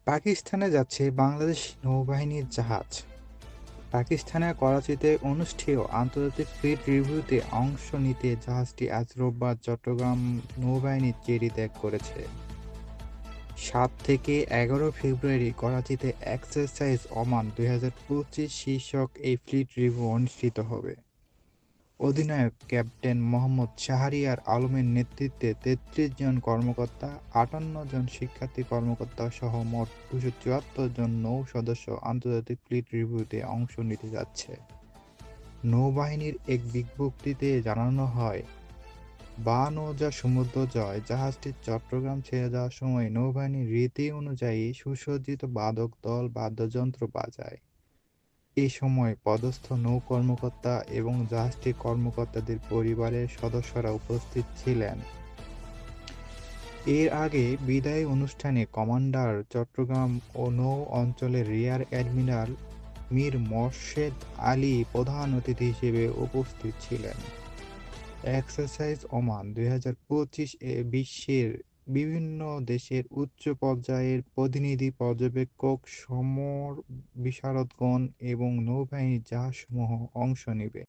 পাকিস্তানে যাচ্ছে বাংলাদেশ নৌবাহিনীর জাহাজ। পাকিস্তানের করাচিতে অনুষ্ঠেয় আন্তর্জাতিক ফ্লিট রিভিউতে অংশ নিতে জাহাজটি আজ রোববার চট্টগ্রাম নৌবাহিনীর জেটি ত্যাগ করেছে। ৭ থেকে ১১ ফেব্রুয়ারি করাচিতে এক্সারসাইজ ওমান ২০২৫ শীর্ষক এই ফ্লিট রিভিউ অনুষ্ঠিত হবে। অধিনায়ক ক্যাপ্টেন মোহাম্মদ শাহরিয়ার আলমের নেতৃত্বে ৩৩ জন কর্মকর্তা, ৫৮ জন শিক্ষার্থী কর্মকর্তা সহ মোট ২৭৪ জন নৌ সদস্য আন্তর্জাতিক ফ্লিট রিভিউতে অংশ নিতে যাচ্ছে। নৌবাহিনীর এক বিজ্ঞপ্তিতে জানানো হয়, বা নৌজা সমুদ্র জয় জাহাজটি চট্টগ্রাম ছেড়ে যাওয়ার সময় নৌবাহিনীর রীতি অনুযায়ী সুসজ্জিত বাদক দল বাদ্যযন্ত্র বাজায়। এ সময় পদস্থ নৌ কর্মকর্তা এবং জাহাজটির কর্মকর্তাদের পরিবারের সদস্যরা উপস্থিত ছিলেন। এর আগে বিদায়ী অনুষ্ঠানে কমান্ডার চট্টগ্রাম ও নৌ অঞ্চলের রিয়ার অ্যাডমিরাল মীর মোর্শেদ আলী প্রধান অতিথি হিসেবে উপস্থিত ছিলেন। এক্সারসাইজ ওমান ২০২৫ এ বিশ্বের বিভিন্ন দেশের উচ্চ পর্যায়ের প্রতিনিধি, পর্যবেক্ষক, সমর বিশারদগণ এবং নৌবাহিনীর জাহাজসমূহ অংশ নেবে।